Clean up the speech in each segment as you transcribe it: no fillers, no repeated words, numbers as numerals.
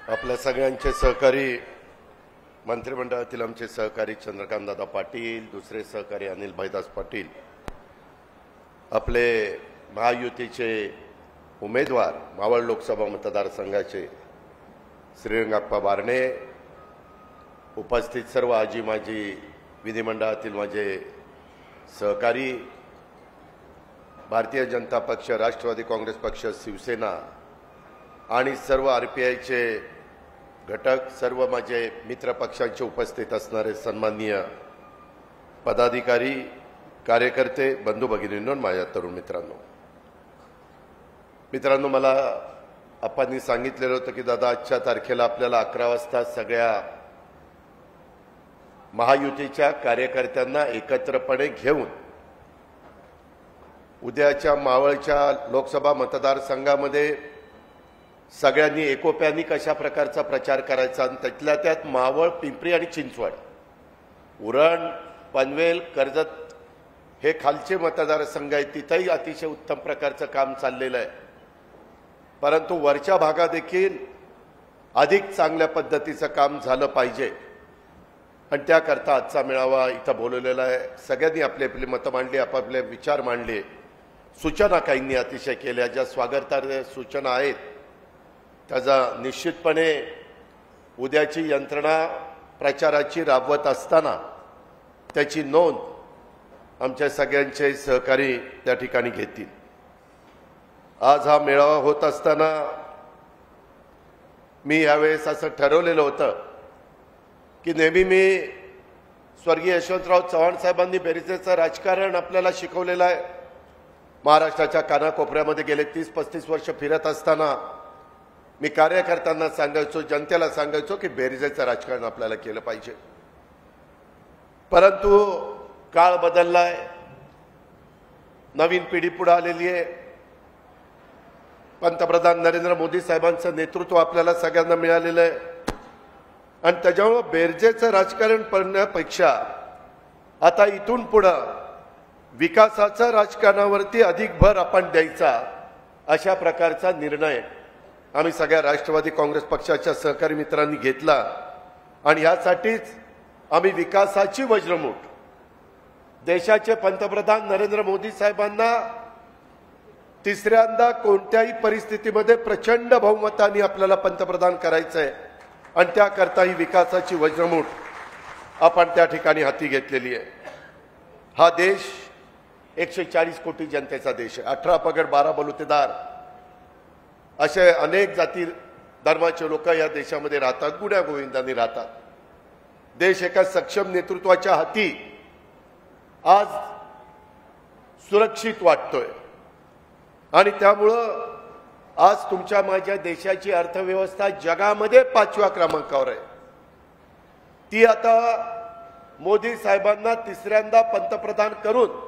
आपल्या सगळ्यांचे सहकारी मंत्रिमंडळातील आमचे सहकारी चंद्रकांतदादा पाटील, दुसरे सहकारी अनिल भाईदास पाटील, आपले महायुतीचे उमेदवार मावळ लोकसभा मतदारसंघाचे श्रीरंगाप्पा बारणे, उपस्थित सर्व आजी माजी विधिमंडळातील माझे सहकारी, भारतीय जनता पक्ष, राष्ट्रवादी काँग्रेस पक्ष, शिवसेना आणि सर्व RPIचे घटक, सर्व माझे मित्र पक्षांचे उपस्थित असणारे सन्माननीय पदाधिकारी, कार्यकर्ते, बंधू भगिनींनो, माझ्या तरुण मित्रांनो, मला आपांनी सांगितलेलं होतं की दादा आजच्या तारखेला आपल्याला 11 वाजता सगळ्या महायुतीच्या कार्यकर्त्यांना एकत्रपणे घेऊन उद्याच्या मावळच्या लोकसभा मतदारसंघामध्ये सगळ्यांनी एकोप्याने कशा प्रकारचा प्रचार करायचा आणि त्यातल्या त्यात मावळ, पिंपरी आणि चिंचवड, उरण, पनवेल, कर्जत हे खालचे मतदारसंघ आहेत, तिथेही अतिशय उत्तम प्रकारचं काम चाललेलं आहे. परंतु वरच्या भागात देखील अधिक चांगल्या पद्धतीचं काम झालं पाहिजे आणि त्याकरता आजचा मेळावा इथं बोलवलेला आहे. सगळ्यांनी आपली आपली मतं मांडली, आपापले विचार मांडले, सूचना काहींनी अतिशय केल्या. ज्या स्वागतार्ह सूचना आहेत त्याचा निश्चितपणे उद्याची यंत्रणा प्रचाराची राबवत असताना त्याची नोंद आमच्या सगळ्यांचे सहकारी त्या ठिकाणी घेतील. आज हा मेळावा होत असताना मी यावेळेस असं ठरवलेलं होतं की नेहमी मी स्वर्गीय यशवंतराव चव्हाण साहेबांनी बेरीजेचं राजकारण आपल्याला शिकवलेलं आहे. महाराष्ट्राच्या कानाकोपऱ्यामध्ये गेले 30-35 वर्ष फिरत असताना मी कार्यकर्त्यांना सांगायचो, जनतेला सांगायचो की बेरीजेचं राजकारण आपल्याला केलं पाहिजे. परंतु काळ बदललाय, नवीन पिढी पुढे आलेली आहे. पंतप्रधान नरेंद्र मोदी साहेबांचं नेतृत्व आपल्याला सगळ्यांना मिळालेलं आहे आणि त्याच्यामुळे बेरजेचं राजकारण करण्यापेक्षा आता इथून पुढं विकासाच्या राजकारणावरती अधिक भर आपण द्यायचा, अशा प्रकारचा निर्णय आम्ही सगळ्या राष्ट्रवादी काँग्रेस पक्षाच्या सहकारी मित्रांनी घेतला आणि यासाठीच आम्ही विकासाची वज्रमूठ, देशाचे पंतप्रधान नरेंद्र मोदी साहेबांना तिसऱ्यांदा कोणत्याही परिस्थितीमध्ये प्रचंड बहुमताने आपल्याला पंतप्रधान करायचं आहे आणि त्याकरता ही विकासाची वज्रमूठ आपण त्या ठिकाणी हाती घेतलेली आहे. हा देश 140 कोटी जनतेचा देश आहे. 18 पगड 12 बलुतेदार असे अनेक जाती धर्माचे लोक या देशामध्ये राहतात, गुण्या गोविंदांनी राहतात. देश एका सक्षम नेतृत्वाच्या हाती आज सुरक्षित वाटतोय आणि त्यामुळं आज तुमच्या माझ्या देशाची अर्थव्यवस्था जगामध्ये 5व्या क्रमांकावर आहे. ती आता मोदी साहेबांना तिसऱ्यांदा पंतप्रधान करून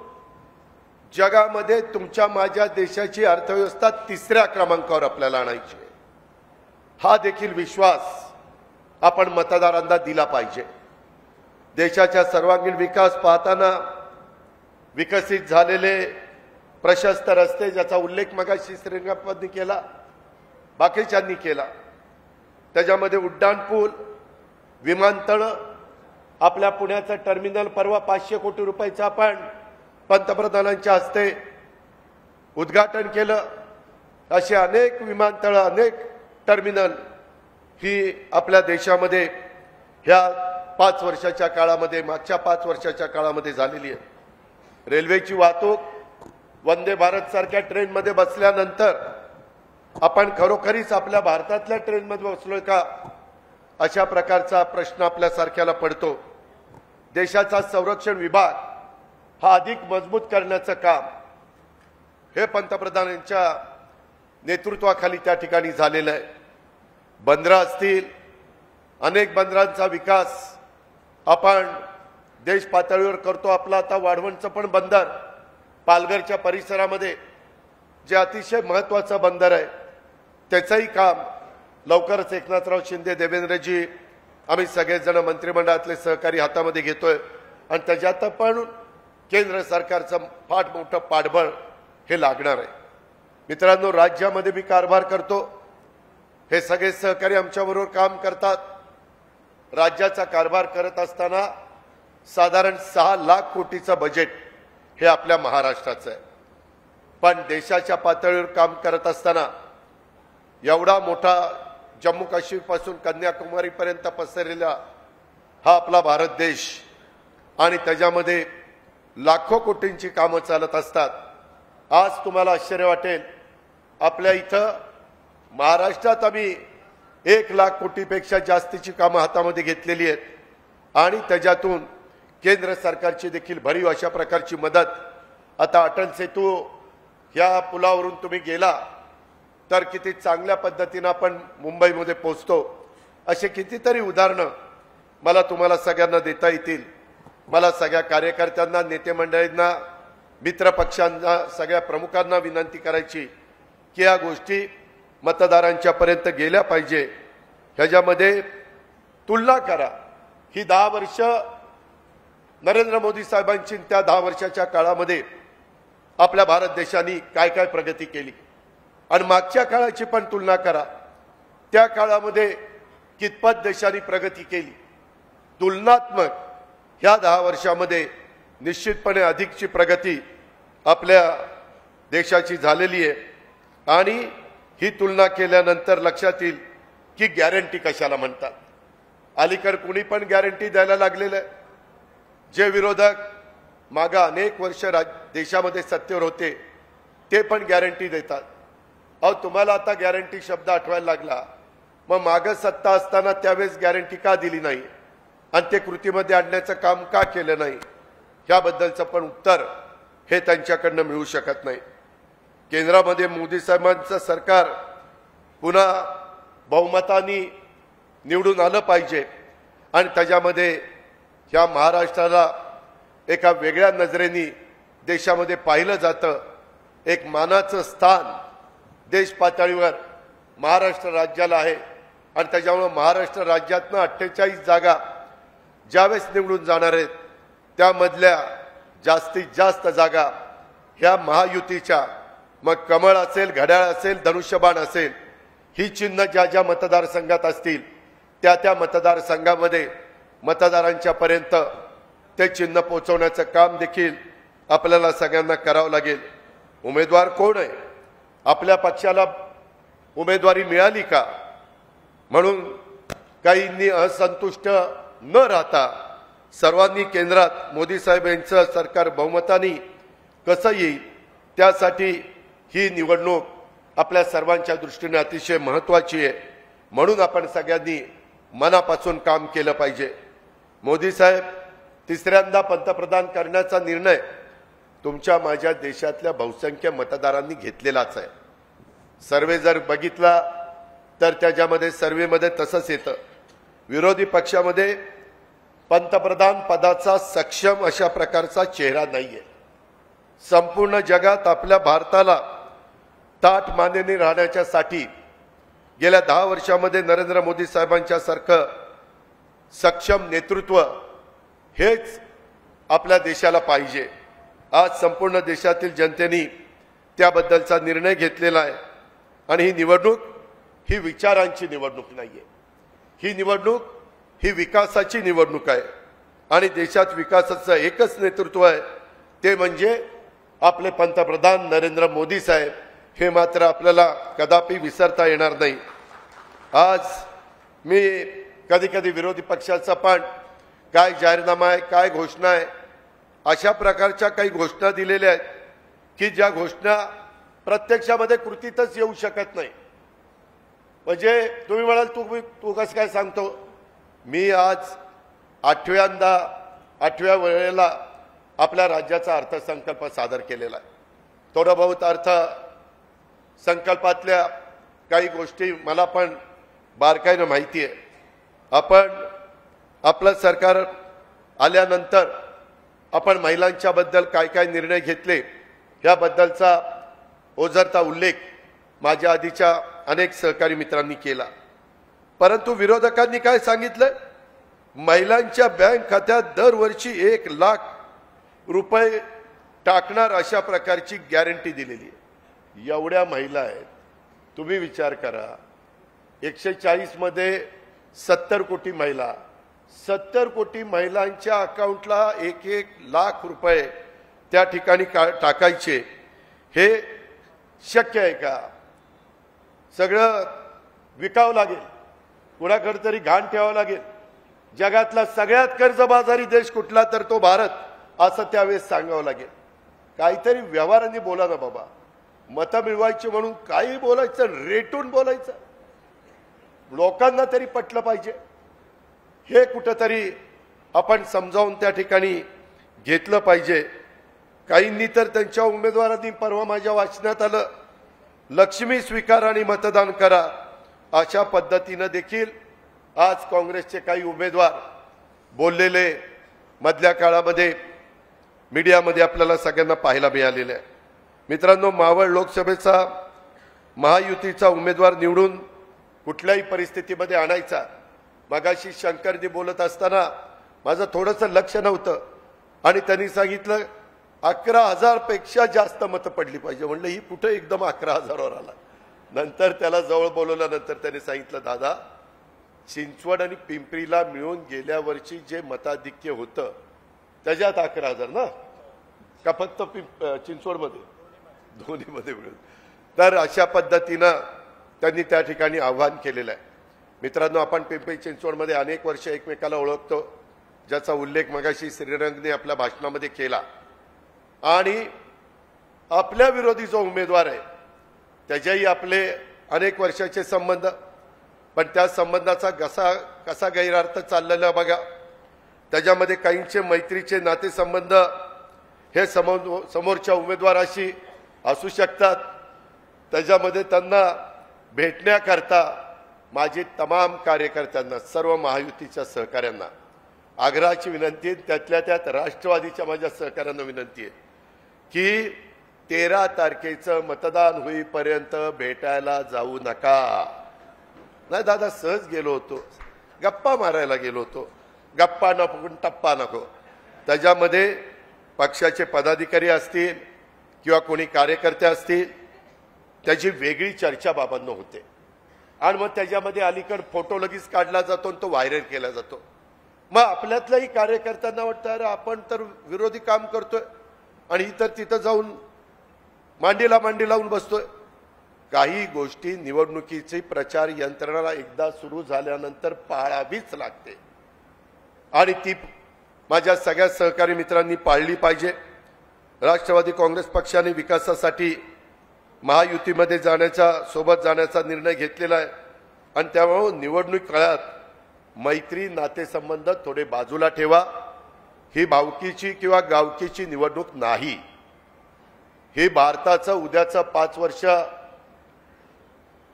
जगामध्ये तुमच्या माझ्या देशाची अर्थव्यवस्था 3ऱ्या क्रमांकावर आपल्याला आणायची आहे. हा देखील विश्वास आपण मतदारांना दिला पाहिजे. देशाचा सर्वांगीण विकास पाहताना विकसित झालेले प्रशस्त रस्ते, ज्याचा उल्लेख मगाशी श्रीरंगाप्पांनी केला, बाकीच्यांनी केला, त्याच्यामध्ये उड्डाणपूल, विमानतळ, आपल्या पुण्याचं टर्मिनल परवा 500 कोटी रुपयाचं आपण पंतप्रधानांच्या हस्ते उद्घाटन केलं. असे अनेक विमानतळ, अनेक टर्मिनल ही आपल्या देशामध्ये ह्या 5 वर्षाच्या काळामध्ये, मागच्या 5 वर्षाच्या काळामध्ये झालेली आहे. रेल्वेची वाहतूक, वंदे भारत सारख्या ट्रेनमध्ये बसल्यानंतर आपण खरोखरीच आपल्या भारतातल्या ट्रेनमध्ये बसलोय का, अशा प्रकारचा प्रश्न आपल्या सारख्याला पडतो. देशाचा संरक्षण विभाग हा अधिक मजबूत करण्याचं काम हे पंतप्रधानांच्या नेतृत्वाखाली त्या ठिकाणी झालेलं आहे. बंदरं असतील, अनेक बंदरांचा विकास आपण देश पातळीवर करतो. आपलं आता वाढवणचं पण बंदर पालघरच्या परिसरामध्ये जे अतिशय महत्त्वाचं बंदर आहे, त्याचंही काम लवकरच एकनाथराव शिंदे, देवेंद्रजी, आम्ही सगळेजण मंत्रिमंडळातले सहकारी हातामध्ये घेतोय आणि त्याच्यात पण केंद्र सरकारचं फार मोठं पाठबळ हे लागणार आहे. मित्रांनो, राज्यामध्ये मी कारभार करतो, हे सगळे सहकारी आमच्याबरोबर काम करतात. राज्याचा कारभार करत असताना साधारण 6 लाख कोटीचं बजेट हे आपल्या महाराष्ट्राचं आहे. पण देशाच्या पातळीवर काम करत असताना एवढा मोठा जम्मू काश्मीर पासून कन्याकुमारी पर्यंत पसरलेला हा आपला भारत देश आणि त्याच्यामध्ये लाखो कोटींची कामं चालत असतात. आज तुम्हाला आश्चर्य वाटेल, आपल्या इथं महाराष्ट्रात आम्ही 1 लाख कोटीपेक्षा जास्तीची कामं हातामध्ये घेतलेली आहेत आणि त्याच्यातून केंद्र सरकारची देखील भरीव अशा प्रकारची मदत. आता अटल सेतू या पुलावरून तुम्ही गेला तर किती चांगल्या पद्धतीनं आपण मुंबईमध्ये पोहोचतो. असे कितीतरी उदाहरणं मला तुम्हाला सगळ्यांना देता येतील. मला सगळ्या कार्यकर्त्यांना, नेते मंडळींना, मित्रपक्षांना, सगळ्या प्रमुखांना विनंती करायची की या गोष्टी मतदारांच्या पर्यंत गेल्या पाहिजे. ह्याच्यामध्ये तुलना करा. ही 10 वर्ष नरेंद्र मोदी साहेबांची, त्या 10 वर्षाच्या काळामध्ये आपल्या भारत देशाने काय काय प्रगती केली आणि मागच्या काळाची पण तुलना करा. त्या काळामध्ये कितपत देशाने प्रगती केली. तुलनात्मक ह्या 10 वर्षामध्ये निश्चितपणे अधिकची प्रगती आपल्या देशाची झालेली आहे. आणि ही तुलना केल्यानंतर लक्षात येईल की गॅरंटी कशाला म्हणतात. अलीकडे कुणी पण गॅरंटी द्यायला लागलेलं आहे. जे विरोधक मागा अनेक वर्ष देशामध्ये सत्तेवर होते ते पण गॅरंटी देतात. अहो, तुम्हाला आता गॅरंटी शब्द आठवायला लागला, मग मागं सत्ता असताना त्यावेळेस गॅरंटी का दिली नाही आणि ते कृतीमध्ये आणण्याचं काम का केलं नाही, याबद्दलचं पण उत्तर हे त्यांच्याकडनं मिळू शकत नाही. केंद्रामध्ये मोदी साहेबांचं सरकार पुन्हा बहुमताने निवडून आलं पाहिजे आणि त्याच्यामध्ये ह्या महाराष्ट्राला एका वेगळ्या नजरेने देशामध्ये पाहिलं जातं. एक मानाचं स्थान देश पातळीवर महाराष्ट्र राज्याला आहे आणि त्याच्यामुळे महाराष्ट्र राज्यातनं 48 जागा ज्यावेळेस निवडून जाणार आहेत त्यामधल्या जास्तीत जास्त जागा ह्या महायुतीच्या, मग कमळ असेल, घड्याळ असेल, धनुष्यबाण असेल, ही चिन्ह ज्या ज्या मतदारसंघात असतील त्या त्या मतदारसंघामध्ये मतदारांच्या पर्यंत ते चिन्ह पोहोचवण्याचं काम देखील आपल्याला सगळ्यांना करावं लागेल. उमेदवार कोण आहे, आपल्या पक्षाला उमेदवारी मिळाली का म्हणून काहींनी असंतुष्ट न राहता सर्वांनी केंद्रात मोदी साहेब यांचं सरकार बहुमताने कसं येईल त्यासाठी ही निवडणूक आपल्या सर्वांच्या दृष्टीने अतिशय महत्त्वाची आहे. म्हणून आपण सगळ्यांनी मनापासून काम केलं पाहिजे. मोदी साहेब तिसऱ्यांदा पंतप्रधान करण्याचा निर्णय तुमच्या माझ्या देशातल्या बहुसंख्य मतदारांनी घेतलेलाच आहे. सर्वे जर बघितला तर त्याच्यामध्ये सर्वेमध्ये तसंच येतं. विरोधी पक्षामध्ये पंतप्रधान पदाचा सक्षम अशा प्रकारचा चेहरा नाहीये. संपूर्ण जगात आपल्या भारताला ताठ मानेने राहण्याच्यासाठी गेल्या 10 वर्षामध्ये नरेंद्र मोदी साहेबांच्या सारखं सक्षम नेतृत्व हेच आपल्या देशाला पाहिजे. आज संपूर्ण देशातील जनतेने त्याबद्दलचा निर्णय घेतलेला आहे आणि ही निवडणूक ही विचारांची निवडणूक नाहीये. ही निवडणूक ही विकासाची निवडणूक आहे आणि देशात विकासाचं एकच नेतृत्व आहे, ते म्हणजे आपले पंतप्रधान नरेंद्र मोदी साहेब. हे मात्र आपल्याला कदापि विसरता येणार नाही. आज मी कधी कधी विरोधी पक्षाचा पण काय जाहीरनामा आहे, काय घोषणा आहे, अशा प्रकारच्या काही घोषणा दिलेल्या आहेत की ज्या घोषणा प्रत्यक्षामध्ये कृतीतच येऊ शकत नाही. म्हणजे तुम्ही म्हणाल तू कसं काय सांगतो. मी आज 8व्या वेळेला आपल्या राज्याचा अर्थसंकल्प सादर केलेला आहे. थोडं बहुत अर्थ संकल्पातल्या काही गोष्टी मला पण बारकाईनं माहिती आहे. आपण आपलं सरकार आल्यानंतर आपण महिलांच्या बद्दल काय काय निर्णय घेतले याबद्दलचा ओझरता उल्लेख माझ्या आधीच्या अनेक सहकारी मित्रांनी केला. परंतु विरोधकांनी काय सांगितलं, महिलांच्या बँक खात्यात दरवर्षी 1 लाख रुपये टाकणार अशा प्रकारची गॅरंटी दिलेली आहे. एवढ्या महिला आहेत, तुम्ही विचार करा 140 मध्ये 70 कोटी महिला, 70 कोटी महिलांच्या अकाउंटला 1-1 लाख रुपये त्या ठिकाणी टाकायचे, हे शक्य आहे का? सगळं विकावं लागेल, कुणाकडे तरी घाण ठेवावं लागेल. जगातला सगळ्यात कर्जबाजारी देश कुठला तर तो भारत, असं त्यावेळेस सांगावं लागेल. काहीतरी व्यवहारांनी बोला ना बाबा. मतं मिळवायची म्हणून काही बोलायचं, रेटून बोलायचं, लोकांना तरी पटलं पाहिजे. हे कुठंतरी आपण समजावून त्या ठिकाणी घेतलं पाहिजे. काहींनी तर त्यांच्या उमेदवारांनी परवा माझ्या वाचनात आलं, लक्ष्मी स्वीकार आणि मतदान करा, अशा पद्धतीनं देखील आज काँग्रेसचे काही उमेदवार बोललेले मधल्या काळामध्ये मीडियामध्ये आपल्याला सगळ्यांना पाहायला मिळालेलं आहे. मित्रांनो, मावळ लोकसभेचा महायुतीचा उमेदवार निवडून कुठल्याही परिस्थितीमध्ये आणायचा. मगाशी शंकरजी बोलत असताना माझं थोडंसं लक्ष नव्हतं आणि त्यांनी सांगितलं 11,000 पेक्षा जास्त मतं पडली पाहिजे. म्हणलं ही कुठं एकदम 11,000वर आला. नंतर त्याला जवळ बोलवल्यानंतर त्यांनी सांगितलं, दादा चिंचवड आणि पिंपरीला मिळून गेल्या वर्षी जे मताधिक्य होतं त्याच्यात 11,000 ना, का फक्त चिंचवडमध्ये? दोन्हीमध्ये मिळून. तर अशा पद्धतीनं त्यांनी त्या ठिकाणी आव्हान केलेलं आहे. मित्रांनो, आपण पिंपरी चिंचवडमध्ये अनेक वर्ष एकमेकाला ओळखतो, ज्याचा उल्लेख मगाशी श्रीरंगने आपल्या भाषणामध्ये केला. आणि आपल्या विरोधी जो उमेदवार आहे त्याच्याही आपले अनेक वर्षाचे संबंध, पण त्या संबंधाचा कसा गैरअर्थ चाललेला बघा. त्याच्यामध्ये काहींचे मैत्रीचे नातेसंबंध हे समोरच्या उमेदवाराशी असू शकतात. त्याच्यामध्ये त्यांना भेटण्याकरता माझी तमाम कार्यकर्त्यांना, सर्व महायुतीच्या सहकाऱ्यांना आग्रहाची विनंती आहे, त्यातल्या त्यात राष्ट्रवादीच्या माझ्या सहकाऱ्यांना विनंती आहे की 13 तारखेचं मतदान होईपर्यंत भेटायला जाऊ नका. नाही दादा, सहज गेलो होतो, गप्पा मारायला गेलो होतो, गप्पा नको, टप्पा नको. त्याच्यामध्ये पक्षाचे पदाधिकारी असतील किंवा कोणी कार्यकर्ते असतील, त्याची वेगळी चर्चा बाबांनो होते. आणि मग त्याच्यामध्ये अलीकडे फोटो लगेच काढला जातो आणि तो व्हायरल केला जातो. मग आपल्यातल्याही कार्यकर्त्यांना वाटतं अरे आपण तर विरोधी काम करतोय आणि इतर तिथं जाऊन मांडीला मांडी लावून बसतोय. काही गोष्टी निवडणुकीची प्रचार यंत्रणा एकदा सुरू झाल्यानंतर पाळावीच लागते आणि ती माझ्या सगळ्या सहकारी मित्रांनी पाळली पाहिजे. राष्ट्रवादी काँग्रेस पक्षाने विकासासाठी महायुतीमध्ये सोबत जाण्याचा निर्णय घेतलेला आहे आणि त्यामुळे निवडणूक काळात मैत्री नातेसंबंध थोडे बाजूला ठेवा. ही भावकीची किंवा गावकीची निवडणूक नाही, ही भारताचं उद्याचं 5 वर्ष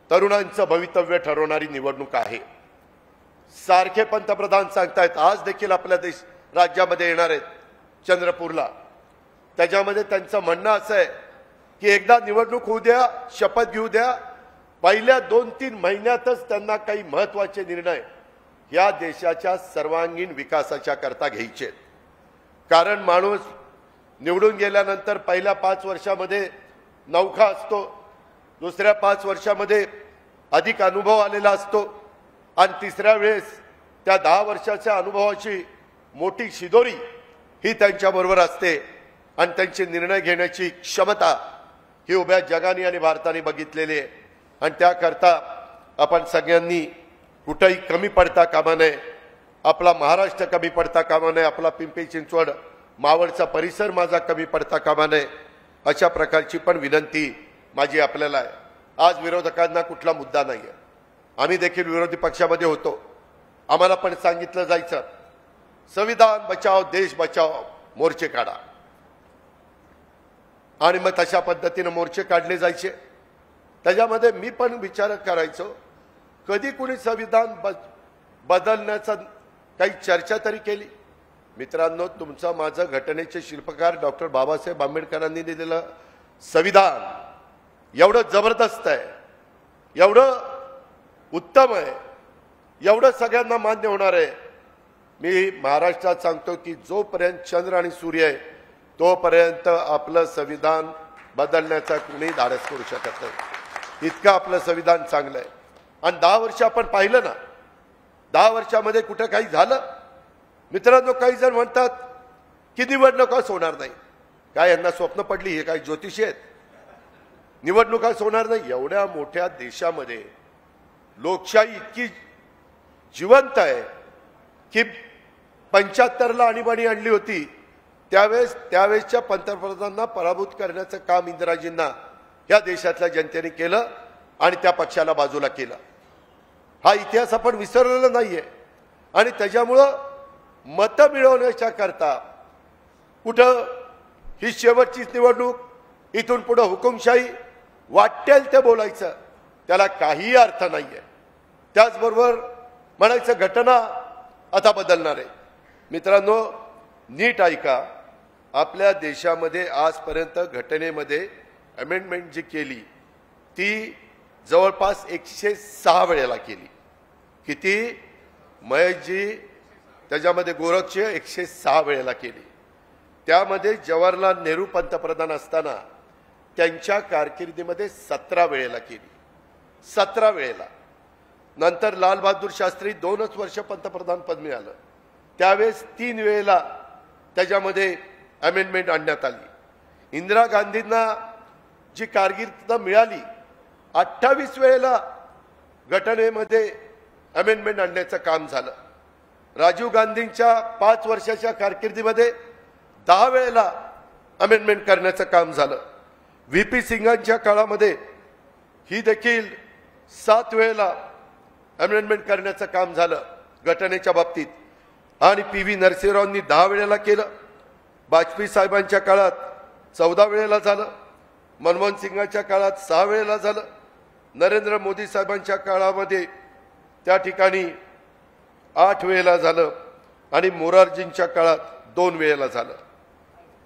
तरुणांचं भवितव्य ठरवणारी निवडणूक आहे. सारखे पंतप्रधान सांगतायत, आज देखील आपल्या राज्यामध्ये येणार आहेत चंद्रपूरला. त्याच्यामध्ये त्यांचं म्हणणं असं आहे की एकदा निवडणूक होऊ द्या, शपथ घेऊ द्या, पहिल्या 2-3 महिन्यातच त्यांना काही महत्त्वाचे निर्णय या देशाच्या सर्वांगीण विकासाच्या करता घ्यायचे. कारण माणूस निवडून गेल्यानंतर पहिल्या 5 वर्षामध्ये नौखा असतो, दुसऱ्या 5 वर्षामध्ये अधिक अनुभव आलेला असतो आणि तिसऱ्या वेळेस त्या 10 वर्षाच्या अनुभवाची मोठी शिदोरी ही त्यांच्याबरोबर असते आणि त्यांचे निर्णय घेण्याची क्षमता ही उभ्या जगाने आणि भारताने बघितलेली आहे. आणि त्याकरता आपण सगळ्यांनी कुठेही कमी पडता कामा नये, आपला महाराष्ट्र कमी पडता कामा नये, आपला पिंपरी चिंचवड मावळचा परिसर माझा कमी पडता कामा नये, अशा प्रकारची पण विनंती माझी आपल्याला आहे. आज विरोधकांना कुठला मुद्दा नाही आहे. आम्ही देखील विरोधी पक्षामध्ये होतो, आम्हाला पण सांगितलं जायचं संविधान बचाव देश बचाव मोर्चे काढा आणि मग तशा पद्धतीने मोर्चे काढले जायचे. त्याच्यामध्ये मी पण विचार करायचो, कधी कुणी संविधान बदलण्याचा काही चर्चा तरी केली? मित्रांनो, तुमचं माझं घटनेचे शिल्पकार डॉक्टर बाबासाहेब आंबेडकरांनी दिलेलं संविधान एवढं जबरदस्त आहे, एवढं उत्तम आहे, एवढं सगळ्यांना मान्य होणार आहे. मी महाराष्ट्रात सांगतो की जोपर्यंत चंद्र आणि सूर्य आहे तोपर्यंत आपलं संविधान बदलण्याचा कुणी धाडस करू शकत नाही. इतकं आपलं संविधान चांगलं आहे. आणि 10 वर्ष आपण पाहिलं ना, 10 वर्षामध्ये कुठं काही झालं? मित्रांनो, काही जण म्हणतात की निवडणुकाच होणार नाही. काय यांना स्वप्न पडली? हे काय ज्योतिषी आहेत? निवडणुकाच होणार नाही. एवढ्या मोठ्या देशामध्ये लोकशाही इतकी जिवंत आहे की 75ला आणीबाणी आणली होती, त्यावेळेसच्या पंतप्रधानांना पराभूत करण्याचं काम इंदिराजींना या देशातल्या जनतेने केलं आणि त्या पक्षाला बाजूला केलं. हा इतिहास आपण विसरलेला नाहीये. आणि त्याच्यामुळं मतं मिळवण्याच्या करता कुठं ही शेवटचीच निवडणूक, इथून पुढे हुकुमशाही, वाटेल ते बोलायचं, त्याला काही अर्थ नाहीये. त्याचबरोबर म्हणायचं घटना आता बदलणार आहे. मित्रांनो, नीट ऐका. आपल्या देशामध्ये आजपर्यंत घटनेमध्ये अमेंडमेंट जी केली ती जवळपास 106 वेळेला केली. किती? महेशजी, त्याच्यामध्ये गोरक्षी 106 वेळेला केली. त्यामध्ये जवाहरलाल नेहरू पंतप्रधान असताना त्यांच्या कारकिर्दीमध्ये 17 वेळेला केली. 17 वेळेला. नंतर लाल बहादूर शास्त्री 2च वर्ष पंतप्रधान पद मिळालं, त्यावेळेस 3 वेळेला त्याच्यामध्ये अमेंडमेंट आणण्यात आली. इंदिरा गांधींना जी कारकीर्द मिळाली, 28 वेळेला घटनेमध्ये अमेंडमेंट आणण्याचं काम झालं. राजीव गांधींच्या 5 वर्षाच्या कारकिर्दीमध्ये 10 वेळेला अमेंडमेंट करण्याचं काम झालं. व्ही.पी. सिंगांच्या काळामध्ये ही देखील 7 वेळेला अमेंडमेंट करण्याचं काम झालं घटनेच्या बाबतीत. आणि पी.व्ही. नरसिंहरावांनी 10 वेळेला केलं. वाजपेयी साहेबांच्या काळात 14 वेळेला झालं. मनमोहन सिंगांच्या काळात 6 वेळेला झालं. नरेंद्र मोदी साहेबांच्या काळामध्ये त्या ठिकाणी 8 वेळेला झालं. आणि मोरारजींच्या काळात 2 वेळेला झालं.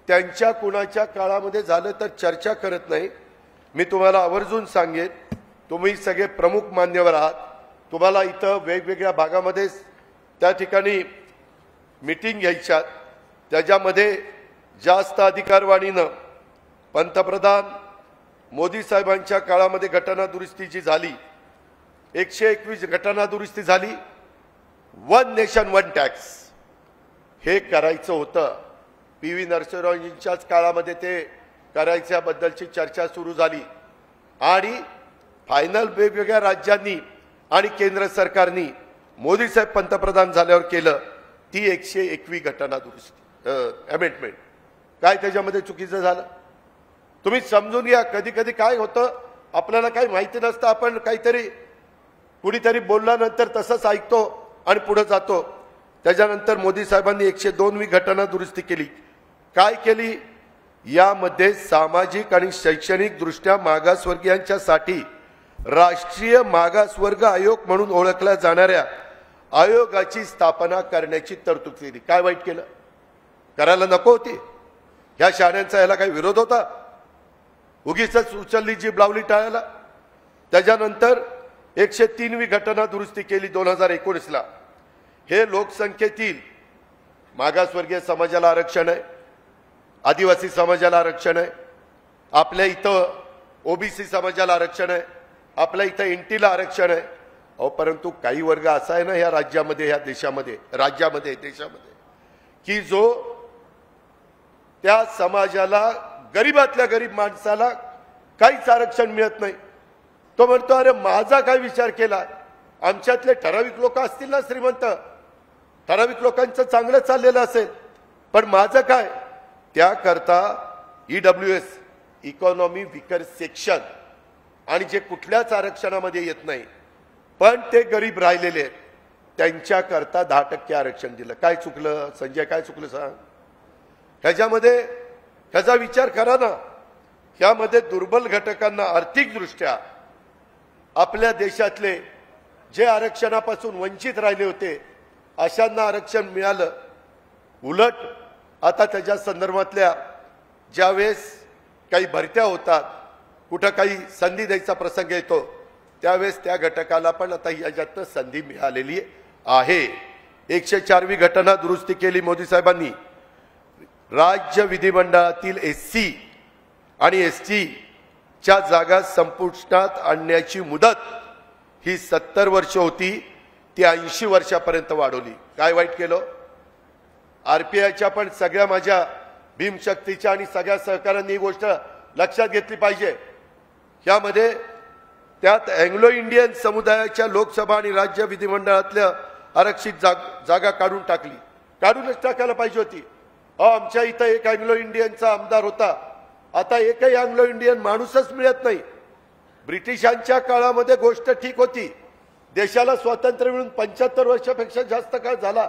त्यांच्या कुणाच्या काळामध्ये झालं तर चर्चा करत नाही. मी तुम्हाला आवर्जून सांगेन, तुम्ही सगळे प्रमुख मान्यवर आहात. तुम्हाला इथं वेगवेगळ्या भागामध्ये त्या ठिकाणी मीटिंग घ्यायच्यात. त्याच्यामध्ये जास्त अधिकारवाणीनं पंतप्रधान मोदी साहेबांच्या काळामध्ये घटना दुरुस्ती जी झाली, 121 घटना दुरुस्ती झाली. 1 नेशन 1 टॅक्स हे करायचं होतं. पी.व्ही. नरसिंहरावजींच्याच काळामध्ये ते करायच्याबद्दलची चर्चा सुरू झाली आणि फायनल वेगवेगळ्या राज्यांनी आणि केंद्र सरकारनी मोदी साहेब पंतप्रधान झाल्यावर केलं ती 121 घटना दुरुस्ती अमेंडमेंट. काय त्याच्यामध्ये चुकीचं झालं? तुम्ही समजून घ्या. कधी कधी काय होतं, आपल्याला काही माहिती नसतं, आपण काहीतरी कुणीतरी बोलल्यानंतर तसंच ऐकतो आणि पुढे जातो. त्याच्यानंतर मोदी साहेबांनी 102वी घटना दुरुस्ती केली. काय केली? यामध्ये सामाजिक आणि शैक्षणिक दृष्ट्या मागासवर्गीयांच्यासाठी राष्ट्रीय मागासवर्ग आयोग म्हणून ओळखल्या जाणाऱ्या आयोगाची स्थापना करण्याची तरतूद केली. काय वाईट केलं? करायला नको होती? ह्या शाळांचा याला काही विरोध होता? उगीच उचलली जीभ लावली टाळायला. त्याच्यानंतर 103वी घटना दुरुस्ती केली 2019ला. हे लोकसंख्येतील मागासवर्गीय समाजाला आरक्षण आहे, आदिवासी समाजाला आरक्षण आहे, आपल्या इथं ओबीसी समाजाला आरक्षण आहे, आपल्या इथं एनटीला आरक्षण आहे. परंतु काही वर्ग असा आहे ना या राज्यामध्ये, या देशामध्ये, देशामध्ये की जो त्या समाजाला, गरीबातल्या गरीब माणसाला काहीच आरक्षण मिळत नाही. तो म्हणतो, अरे माझा काय विचार केला? आमच्यातले ठराविक लोक असतील ना श्रीमंत, ठराविक लोकांचं चांगलं चाललेलं असेल, पण माझं काय? त्याकरता EWS, इकॉनॉमी विकर सेक्शन, आणि जे कुठल्याच आरक्षणामध्ये येत नाही पण ते गरीब राहिलेले आहेत, त्यांच्याकरता 10% आरक्षण दिलं. काय चुकलं संजय? काय चुकलं सांग? ह्याचा विचार करा ना. ह्यामध्ये दुर्बल घटकांना आर्थिकदृष्ट्या आपल्या देशातले जे आरक्षणापासून वंचित राहिले होते अशांना आरक्षण मिळालं. उलट आता त्याच्या संदर्भातल्या ज्यावेळेस काही भरत्या होतात, कुठं काही संधी द्यायचा प्रसंग येतो, त्यावेळेस त्या घटकाला पण आता याच्यातनं संधी मिळालेली आहे. 104वी घटना दुरुस्ती केली मोदी साहेबांनी. राज्य विधिमंडळातील SC आणि ST च्या जागा संपुष्टात आणण्याची मुदत ही 70 वर्ष होती ती 80 वर्षापर्यंत वाढवली। काय वाईट केलं? आरपीआयच्या पण सगळ्या माझ्या भीमशक्तीच्या आणि सगळ्या सहकाऱ्यांनी ही गोष्ट लक्षात घेतली पाहिजे। यामध्ये त्यात अँग्लो इंडियन समुदायाच्या लोकसभा आणि राज्य विधिमंडळातल्या आरक्षित जागा काढून टाकली, काढूनच टाकायला पाहिजे होती। आमच्या इथं एक अँग्लो इंडियनचा आमदार होता, आता एकही अँग्लो इंडियन माणूसच मिळत नाही। ब्रिटिशांच्या काळामध्ये गोष्ट ठीक होती, देशाला स्वातंत्र्य मिळून 75 वर्षापेक्षा जास्त काळ झाला,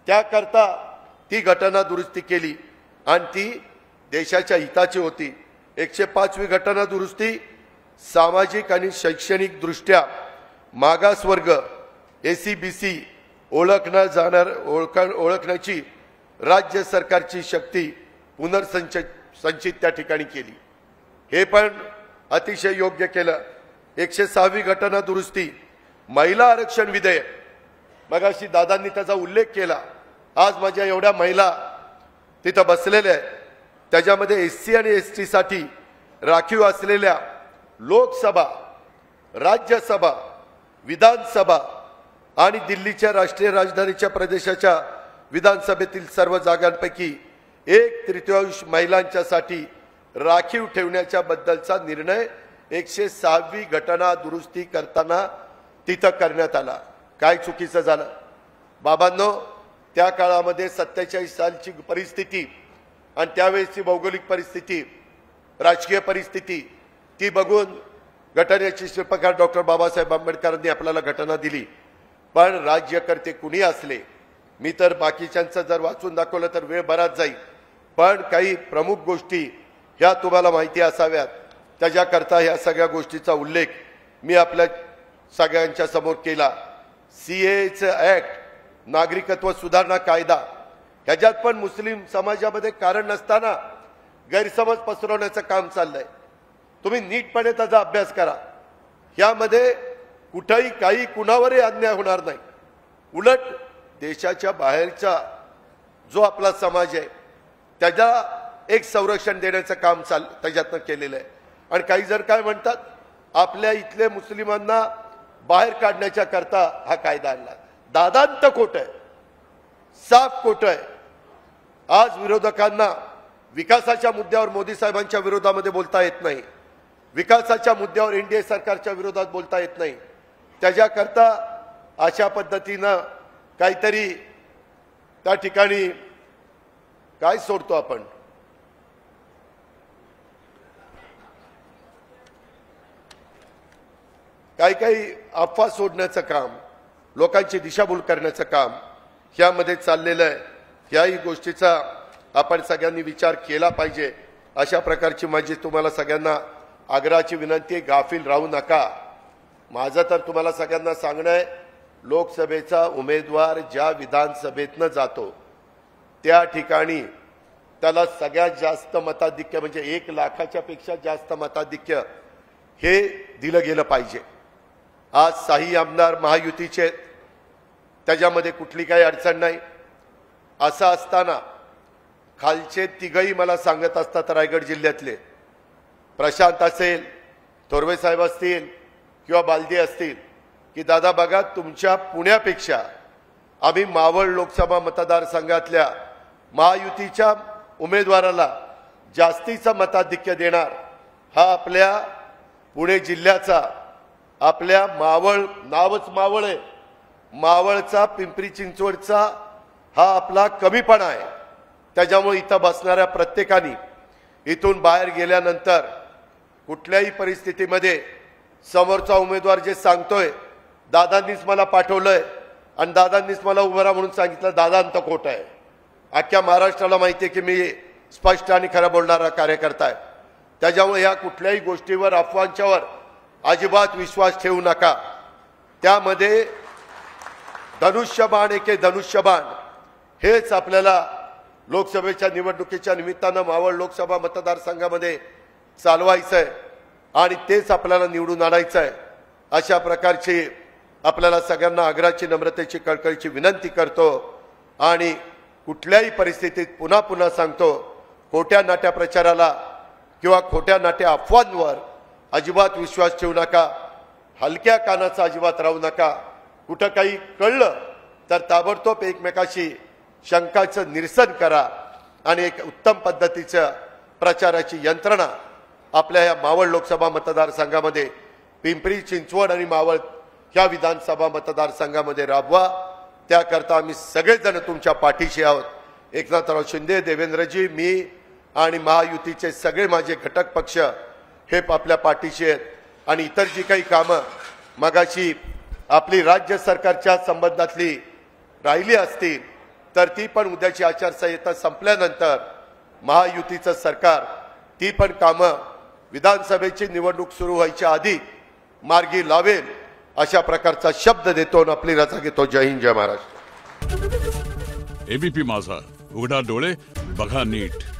त्याकरता ती घटना दुरुस्ती केली आणि ती देशाच्या हिताची होती। 105वी घटना दुरुस्ती सामाजिक आणि शैक्षणिक दृष्ट्या मागासवर्ग एसीबीसी ओळखण्याची राज्य सरकारची शक्ती पुनर्संचित त्या ठिकाणी केली। हे पण अतिशय योग्य केलं। 106वी घटना दुरुस्ती महिला आरक्षण विधेयक, मगाशी दादांनी त्याचा उल्लेख केला। आज माझ्या एवढ्या महिला तिथं बसलेल्या आहेत, त्याच्यामध्ये एससी आणि एसटी साठी राखीव असलेल्या लोकसभा, राज्यसभा, विधानसभा आणि दिल्लीच्या राष्ट्रीय राजधानीच्या प्रदेशाच्या विधानसभेतील सर्व जागांपैकी 1/3 महिलांच्यासाठी राखीव ठेवण्याच्या बद्दलचा निर्णय 106वी घटना दुरुस्ती करताना तिथं करण्यात आला। काय चुकीचं झालं बाबांनो? त्या काळामध्ये 47 सालची परिस्थिती आणि त्यावेळेची भौगोलिक परिस्थिती, राजकीय परिस्थिती ती बघून घटनेचे शिल्पकार डॉक्टर बाबासाहेब आंबेडकरांनी आपल्याला घटना दिली। पण राज्यकर्ते कुणी असले, मी तर बाकीच्यांचं जर वाचून दाखवलं तर वेळ बराच जाईल, पण काही प्रमुख गोष्टी ह्या तुम्हाला माहिती असाव्यात, त्याच्याकरता ह्या सगळ्या गोष्टीचा उल्लेख मी आपल्या सगळ्यांच्या समोर केला। सीएचं ऍक्ट, नागरिकत्व सुधारणा कायदा, ह्याच्यात पण मुस्लिम समाजामध्ये कारण नसताना गैरसमज पसरवण्याचं काम चाललंय। तुम्ही नीटपणे त्याचा अभ्यास करा, यामध्ये कुठेही काही कुणावरही अन्याय होणार नाही। उलट देशाच्या बाहेरचा जो आपला समाज आहे त्याला एक संरक्षण देण्याचं काम त्याच्यातनं केलेलं आहे। आणि काही जर काय म्हणतात, आपल्या इथले मुस्लिमांना बाहेर काढण्याच्या करता हा कायदा आणला। दादांत खोट आहे, साफ खोट आहे। आज विरोधकांना विकासाच्या मुद्द्यावर मोदी साहेबांच्या विरोधामध्ये बोलता येत नाही, विकासाच्या मुद्द्यावर एनडीए सरकारच्या विरोधात बोलता येत नाही। त्याच्याकरता अशा पद्धतीनं काहीतरी त्या ठिकाणी काय सोडतो आपण, काही अफवा सोडण्याचं काम, लोकांची दिशाभूल करण्याचं काम यामध्ये चाललेलं आहे। याही गोष्टीचा आपण सगळ्यांनी विचार केला पाहिजे। अशा प्रकारची माझी तुम्हाला सगळ्यांना आग्रहाची विनंती आहे, गाफील राहू नका। माझं तर तुम्हाला सगळ्यांना सांगणं आहे, लोकसभेचा उमेदवार ज्या विधानसभेतनं जातो त्या ठिकाणी त्याला सगळ्यात जास्त मताधिक्य म्हणजे 1 लाखाच्या पेक्षा जास्त मताधिक्य हे दिलं गेलं पाहिजे। आज 6 आमदार महायुतीचे, त्याच्यामध्ये कुठली काही अडचण नाही। असं असताना खालचे तिघही मला सांगत असतात, रायगड जिल्ह्यातले प्रशांत असेल, थोरवे साहेब असतील किंवा बालदी असतील, की दादा बघा तुमच्या पुण्यापेक्षा आम्ही मावळ लोकसभा मतदारसंघातल्या महायुतीच्या उमेदवाराला जास्तीचं मताधिक्य देणार। हा आपल्या पुणे जिल्ह्याचा, आपल्या मावळ नावच मावळ आहे, मावळचा पिंपरी चिंचवडचा हा आपला कमीपणा आहे। त्याच्यामुळे इथं बसणाऱ्या प्रत्येकाने इथून बाहेर गेल्यानंतर कुठल्याही परिस्थितीमध्ये समोरचा उमेदवार जे सांगतोय दादांनीच मला पाठवलंय आणि दादांनीच मला उभं राहा म्हणून सांगितलं, दादांत खोट आहे। अख्ख्या महाराष्ट्राला माहिती आहे की मी स्पष्ट आणि खरं बोलणारा कार्यकर्ता आहे। त्याच्यामुळे या कुठल्याही गोष्टीवर, अफवांच्यावर अजिबात विश्वास ठेवू नका। त्यामध्ये धनुष्यबाण एके धनुष्यबाण हेच आपल्याला लोकसभेच्या निवडणुकीच्या निमित्तानं मावळ लोकसभा मतदारसंघामध्ये चालवायचं आहे आणि तेच आपल्याला निवडून आणायचं आहे। अशा प्रकारची आपल्याला सगळ्यांना आग्रहाची, नम्रतेची, कळकळीची विनंती करतो आणि कुठल्याही परिस्थितीत पुन्हा पुन्हा सांगतो, खोट्या नाट्या प्रचाराला किंवा खोट्या नाट्या अफवांवर अजिबात विश्वास ठेवू नका। हलक्या कानाचं अजिबात राहू नका. कुठं काही कळलं तर ताबडतोब एकमेकाशी शंकाचं निरसन करा आणि एक उत्तम पद्धतीचं प्रचाराची यंत्रणा आपल्या या मावळ लोकसभा मतदारसंघामध्ये, पिंपरी चिंचवड आणि मावळ ह्या विधानसभा मतदारसंघामध्ये राबवा. त्याकरता आम्ही सगळेजण तुमच्या पाठीशी आहोत. एकनाथराव शिंदे, देवेंद्रजी, मी आणि महायुतीचे सगळे माझे घटक पक्ष हे आपल्या पाठीशी आहेत. आणि इतर जी काही कामं मगाशी आपली राज्य सरकारच्या संबंधातली राहिली असतील तर ती पण उद्याची आचारसंहिता संपल्यानंतर महायुतीचं सरकार ती पण कामं विधानसभेची निवडणूक सुरू व्हायच्या आधी मार्गी लावेल अशा प्रकारचा शब्द देतो आणि आपली रजा घेतो. जय हिंद, जय महाराष्ट्र. एबीपी माझा, उघडा डोळे बघा नीट.